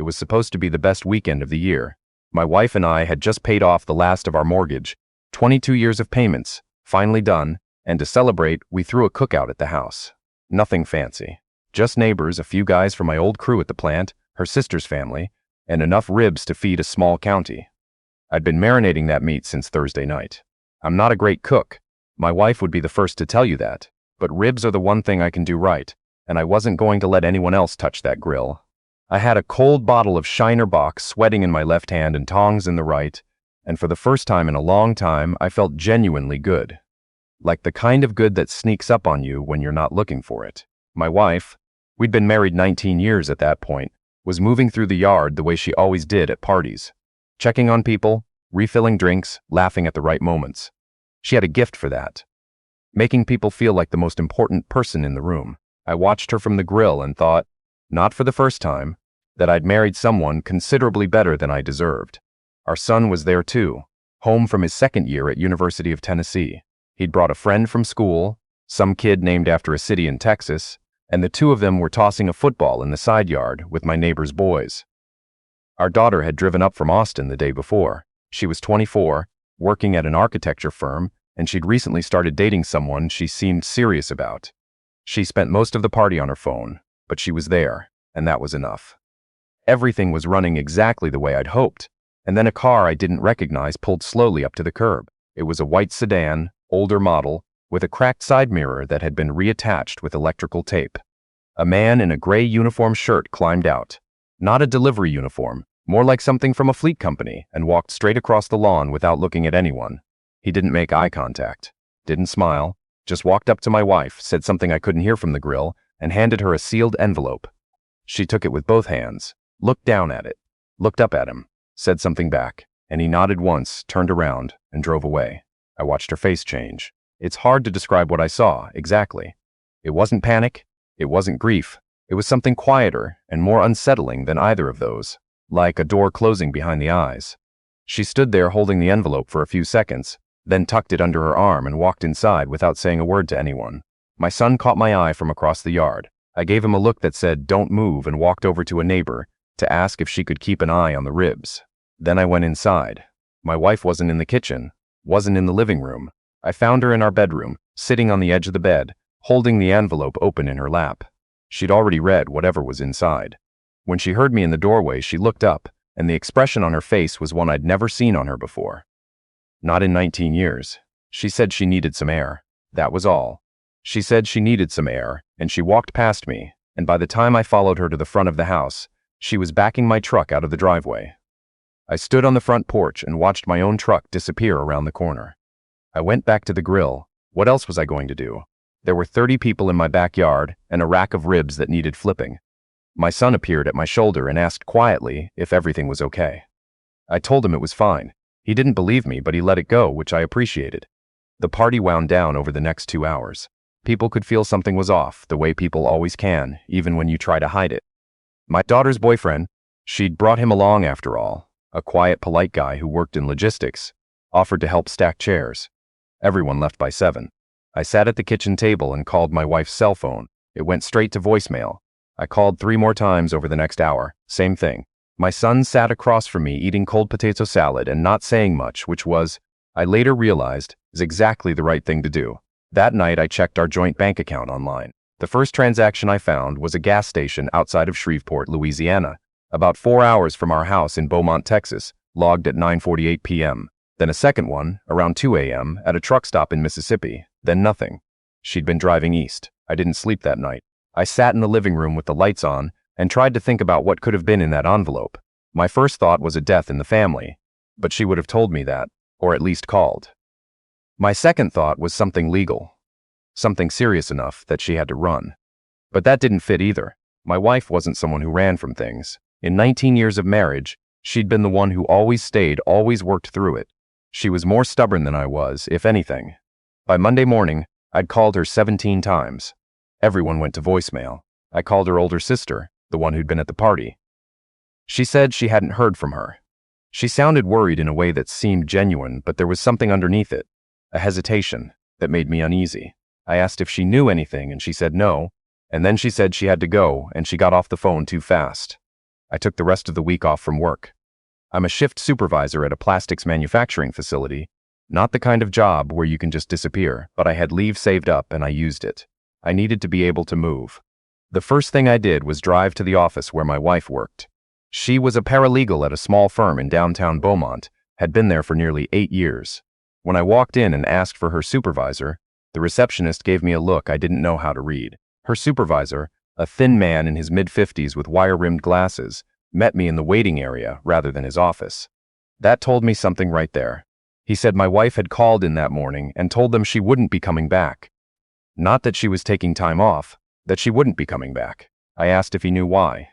It was supposed to be the best weekend of the year. My wife and I had just paid off the last of our mortgage, 22 years of payments, finally done, and to celebrate, we threw a cookout at the house. Nothing fancy. Just neighbors, a few guys from my old crew at the plant, her sister's family, and enough ribs to feed a small county. I'd been marinating that meat since Thursday night. I'm not a great cook. My wife would be the first to tell you that, but ribs are the one thing I can do right, and I wasn't going to let anyone else touch that grill. I had a cold bottle of Shiner Bock sweating in my left hand and tongs in the right, and for the first time in a long time, I felt genuinely good. Like the kind of good that sneaks up on you when you're not looking for it. My wife, we'd been married 19 years at that point, was moving through the yard the way she always did at parties. Checking on people, refilling drinks, laughing at the right moments. She had a gift for that. Making people feel like the most important person in the room. I watched her from the grill and thought, not for the first time, that I'd married someone considerably better than I deserved. Our son was there too, home from his second year at University of Tennessee. He'd brought a friend from school, some kid named after a city in Texas, and the two of them were tossing a football in the side yard with my neighbor's boys. Our daughter had driven up from Austin the day before. She was 24, working at an architecture firm, and she'd recently started dating someone she seemed serious about. She spent most of the party on her phone, but she was there, and that was enough. Everything was running exactly the way I'd hoped, and then a car I didn't recognize pulled slowly up to the curb. It was a white sedan, older model, with a cracked side mirror that had been reattached with electrical tape. A man in a gray uniform shirt climbed out. Not a delivery uniform, more like something from a fleet company, and walked straight across the lawn without looking at anyone. He didn't make eye contact, didn't smile, just walked up to my wife, said something I couldn't hear from the grill, and handed her a sealed envelope. She took it with both hands, looked down at it, looked up at him, said something back, and he nodded once, turned around, and drove away. I watched her face change. It's hard to describe what I saw, exactly. It wasn't panic, it wasn't grief, it was something quieter and more unsettling than either of those, like a door closing behind the eyes. She stood there holding the envelope for a few seconds, then tucked it under her arm and walked inside without saying a word to anyone. My son caught my eye from across the yard. I gave him a look that said, "Don't move," and walked over to a neighbor to ask if she could keep an eye on the ribs. Then I went inside. My wife wasn't in the kitchen, wasn't in the living room. I found her in our bedroom, sitting on the edge of the bed, holding the envelope open in her lap. She'd already read whatever was inside. When she heard me in the doorway, she looked up, and the expression on her face was one I'd never seen on her before. Not in 19 years. She said she needed some air. That was all. She said she needed some air, and she walked past me, and by the time I followed her to the front of the house, she was backing my truck out of the driveway. I stood on the front porch and watched my own truck disappear around the corner. I went back to the grill. What else was I going to do? There were 30 people in my backyard and a rack of ribs that needed flipping. My son appeared at my shoulder and asked quietly if everything was okay. I told him it was fine. He didn't believe me, but he let it go, which I appreciated. The party wound down over the next 2 hours. People could feel something was off, the way people always can, even when you try to hide it. My daughter's boyfriend, she'd brought him along after all, a quiet, polite guy who worked in logistics, offered to help stack chairs. Everyone left by 7. I sat at the kitchen table and called my wife's cell phone. It went straight to voicemail. I called 3 more times over the next hour. Same thing. My son sat across from me eating cold potato salad and not saying much, which was, I later realized, is exactly the right thing to do. That night I checked our joint bank account online. The first transaction I found was a gas station outside of Shreveport, Louisiana, about 4 hours from our house in Beaumont, Texas, logged at 9:48 p.m. Then a second one, around 2 a.m., at a truck stop in Mississippi. Then nothing. She'd been driving east. I didn't sleep that night. I sat in the living room with the lights on and tried to think about what could have been in that envelope. My first thought was a death in the family, but she would have told me that, or at least called. My second thought was something legal, something serious enough that she had to run. But that didn't fit either. My wife wasn't someone who ran from things. In 19 years of marriage, she'd been the one who always stayed, always worked through it. She was more stubborn than I was, if anything. By Monday morning, I'd called her 17 times. Everyone went to voicemail. I called her older sister, the one who'd been at the party. She said she hadn't heard from her. She sounded worried in a way that seemed genuine, but there was something underneath it, a hesitation that made me uneasy. I asked if she knew anything, and she said no, and then she said she had to go, and she got off the phone too fast. I took the rest of the week off from work. I'm a shift supervisor at a plastics manufacturing facility, not the kind of job where you can just disappear, but I had leave saved up and I used it. I needed to be able to move. The first thing I did was drive to the office where my wife worked. She was a paralegal at a small firm in downtown Beaumont, had been there for nearly 8 years. When I walked in and asked for her supervisor, the receptionist gave me a look I didn't know how to read. Her supervisor, a thin man in his mid-50s with wire-rimmed glasses, met me in the waiting area rather than his office. That told me something right there. He said my wife had called in that morning and told them she wouldn't be coming back. Not that she was taking time off, that she wouldn't be coming back. I asked if he knew why.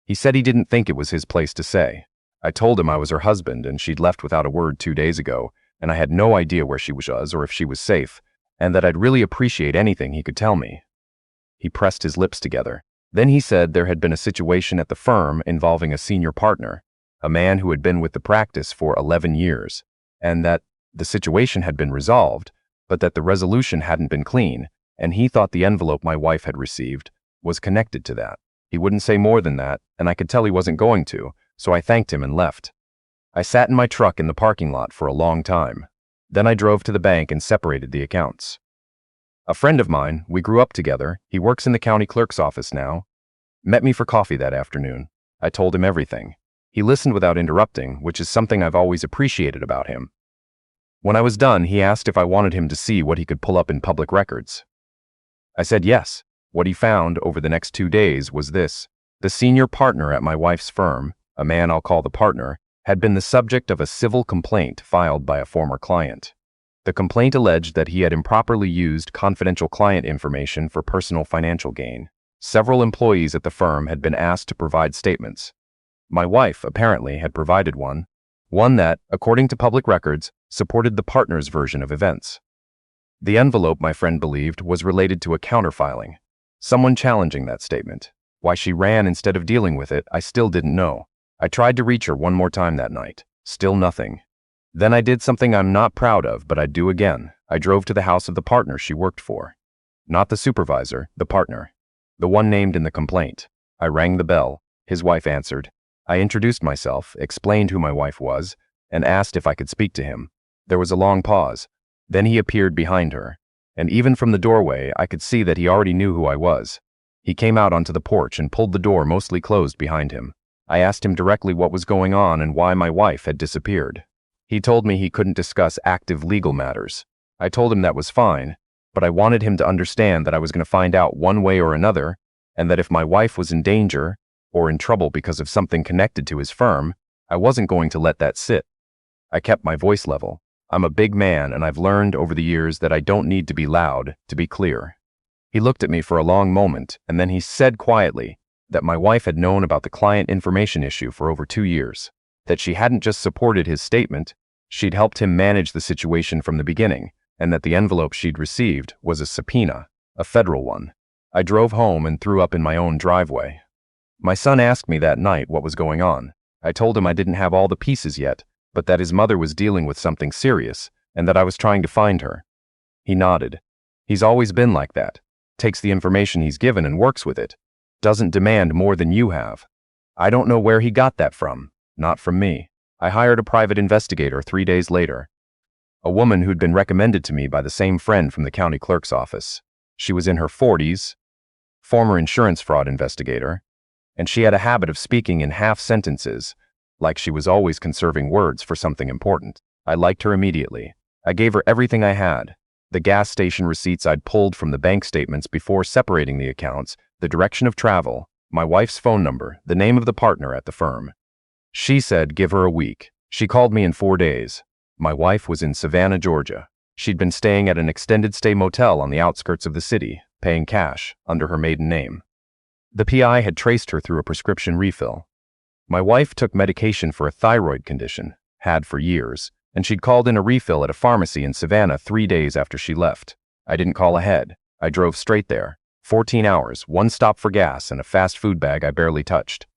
He said he didn't think it was his place to say. I told him I was her husband and she'd left without a word 2 days ago, and I had no idea where she was or if she was safe, and that I'd really appreciate anything he could tell me. He pressed his lips together. Then he said there had been a situation at the firm involving a senior partner, a man who had been with the practice for 11 years, and that the situation had been resolved, but that the resolution hadn't been clean, and he thought the envelope my wife had received was connected to that. He wouldn't say more than that, and I could tell he wasn't going to, so I thanked him and left. I sat in my truck in the parking lot for a long time. Then I drove to the bank and separated the accounts. A friend of mine, we grew up together, he works in the county clerk's office now, met me for coffee that afternoon. I told him everything. He listened without interrupting, which is something I've always appreciated about him. When I was done, he asked if I wanted him to see what he could pull up in public records. I said yes. What he found over the next 2 days was this. The senior partner at my wife's firm, a man I'll call the partner, had been the subject of a civil complaint filed by a former client. The complaint alleged that he had improperly used confidential client information for personal financial gain. Several employees at the firm had been asked to provide statements. My wife, apparently, had provided one that, according to public records, supported the partner's version of events. The envelope, my friend believed, was related to a counterfiling, someone challenging that statement. Why she ran instead of dealing with it, I still didn't know. I tried to reach her one more time that night. Still nothing. Then I did something I'm not proud of, but I'd do again. I drove to the house of the partner she worked for. Not the supervisor, the partner. The one named in the complaint. I rang the bell. His wife answered. I introduced myself, explained who my wife was, and asked if I could speak to him. There was a long pause. Then he appeared behind her, and even from the doorway I could see that he already knew who I was. He came out onto the porch and pulled the door mostly closed behind him. I asked him directly what was going on and why my wife had disappeared. He told me he couldn't discuss active legal matters. I told him that was fine, but I wanted him to understand that I was going to find out one way or another, and that if my wife was in danger or in trouble because of something connected to his firm, I wasn't going to let that sit. I kept my voice level. I'm a big man, and I've learned over the years that I don't need to be loud to be clear. He looked at me for a long moment, and then he said quietly that my wife had known about the client information issue for over 2 years, that she hadn't just supported his statement, she'd helped him manage the situation from the beginning, and that the envelope she'd received was a subpoena, a federal one. I drove home and threw up in my own driveway. My son asked me that night what was going on. I told him I didn't have all the pieces yet, but that his mother was dealing with something serious, and that I was trying to find her. He nodded. He's always been like that. Takes the information he's given and works with it. Doesn't demand more than you have. I don't know where he got that from. Not from me. I hired a private investigator 3 days later. A woman who'd been recommended to me by the same friend from the county clerk's office. She was in her 40s, former insurance fraud investigator, and she had a habit of speaking in half sentences, like she was always conserving words for something important. I liked her immediately. I gave her everything I had. The gas station receipts I'd pulled from the bank statements before separating the accounts, the direction of travel, my wife's phone number, the name of the partner at the firm. She said give her a week. She called me in 4 days. My wife was in Savannah, Georgia. She'd been staying at an extended stay motel on the outskirts of the city, paying cash, under her maiden name. The PI had traced her through a prescription refill. My wife took medication for a thyroid condition, had for years, and she'd called in a refill at a pharmacy in Savannah 3 days after she left. I didn't call ahead. I drove straight there. 14 hours, 1 stop for gas, and a fast food bag I barely touched.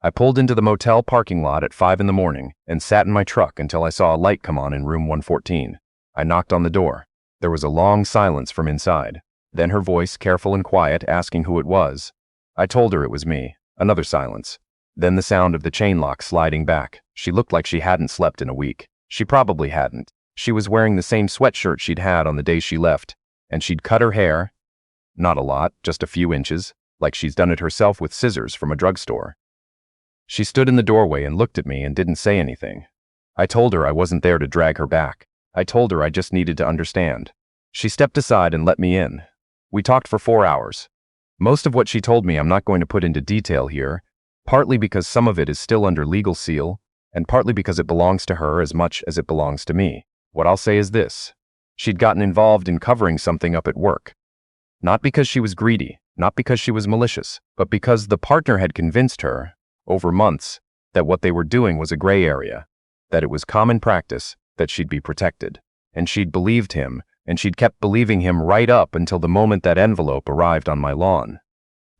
I pulled into the motel parking lot at 5 in the morning and sat in my truck until I saw a light come on in room 114. I knocked on the door. There was a long silence from inside. Then her voice, careful and quiet, asking who it was. I told her it was me. Another silence. Then the sound of the chain lock sliding back. She looked like she hadn't slept in a week. She probably hadn't. She was wearing the same sweatshirt she'd had on the day she left, and she'd cut her hair. Not a lot, just a few inches, like she's done it herself with scissors from a drugstore. She stood in the doorway and looked at me and didn't say anything. I told her I wasn't there to drag her back. I told her I just needed to understand. She stepped aside and let me in. We talked for 4 hours. Most of what she told me I'm not going to put into detail here, partly because some of it is still under legal seal, and partly because it belongs to her as much as it belongs to me. What I'll say is this. She'd gotten involved in covering something up at work. Not because she was greedy, not because she was malicious, but because the partner had convinced her, over months, that what they were doing was a gray area, that it was common practice, that she'd be protected. And she'd believed him, and she'd kept believing him right up until the moment that envelope arrived on my lawn.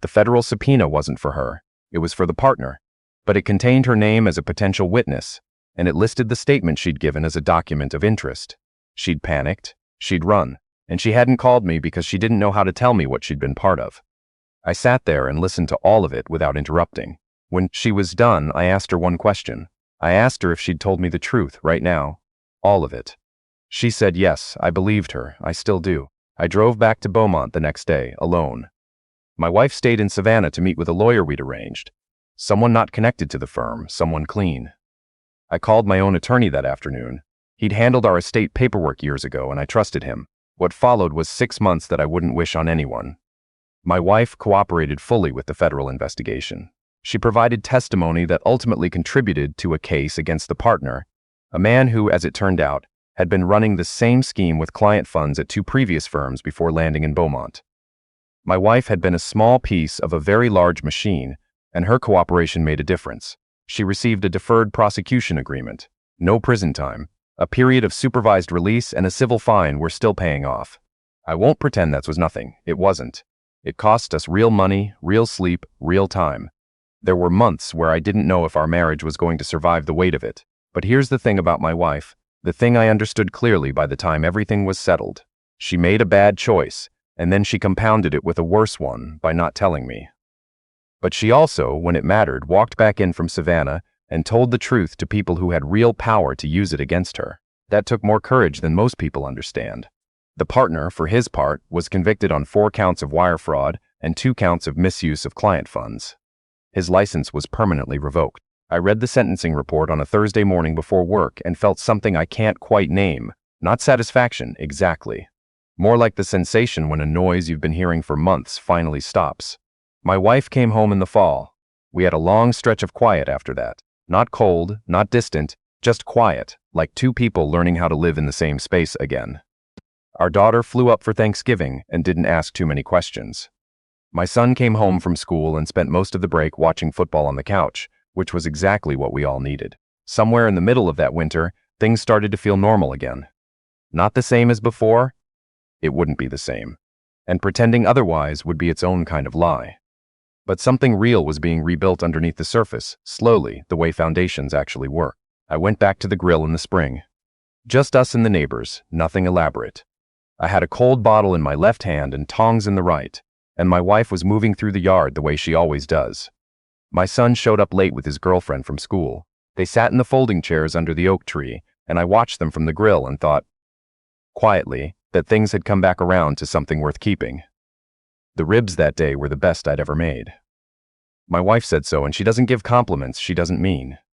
The federal subpoena wasn't for her, it was for the partner, but it contained her name as a potential witness, and it listed the statement she'd given as a document of interest. She'd panicked, she'd run, and she hadn't called me because she didn't know how to tell me what she'd been part of. I sat there and listened to all of it without interrupting. When she was done, I asked her one question. I asked her if she'd told me the truth right now. All of it. She said yes, I believed her, I still do. I drove back to Beaumont the next day, alone. My wife stayed in Savannah to meet with a lawyer we'd arranged. Someone not connected to the firm, someone clean. I called my own attorney that afternoon. He'd handled our estate paperwork years ago, and I trusted him. What followed was 6 months that I wouldn't wish on anyone. My wife cooperated fully with the federal investigation. She provided testimony that ultimately contributed to a case against the partner, a man who, as it turned out, had been running the same scheme with client funds at 2 previous firms before landing in Beaumont. My wife had been a small piece of a very large machine, and her cooperation made a difference. She received a deferred prosecution agreement, no prison time, a period of supervised release, and a civil fine we're still paying off. I won't pretend that was nothing. It wasn't. It cost us real money, real sleep, real time. There were months where I didn't know if our marriage was going to survive the weight of it. But here's the thing about my wife, the thing I understood clearly by the time everything was settled. She made a bad choice, and then she compounded it with a worse one by not telling me. But she also, when it mattered, walked back in from Savannah and told the truth to people who had real power to use it against her. That took more courage than most people understand. The partner, for his part, was convicted on 4 counts of wire fraud and 2 counts of misuse of client funds. His license was permanently revoked. I read the sentencing report on a Thursday morning before work and felt something I can't quite name. Not satisfaction, exactly. More like the sensation when a noise you've been hearing for months finally stops. My wife came home in the fall. We had a long stretch of quiet after that. Not cold, not distant, just quiet, like 2 people learning how to live in the same space again. Our daughter flew up for Thanksgiving and didn't ask too many questions. My son came home from school and spent most of the break watching football on the couch, which was exactly what we all needed. Somewhere in the middle of that winter, things started to feel normal again. Not the same as before? It wouldn't be the same. And pretending otherwise would be its own kind of lie. But something real was being rebuilt underneath the surface, slowly, the way foundations actually work. I went back to the grill in the spring. Just us and the neighbors, nothing elaborate. I had a cold bottle in my left hand and tongs in the right, and my wife was moving through the yard the way she always does. My son showed up late with his girlfriend from school. They sat in the folding chairs under the oak tree, and I watched them from the grill and thought, quietly, that things had come back around to something worth keeping. The ribs that day were the best I'd ever made. My wife said so, and she doesn't give compliments she doesn't mean.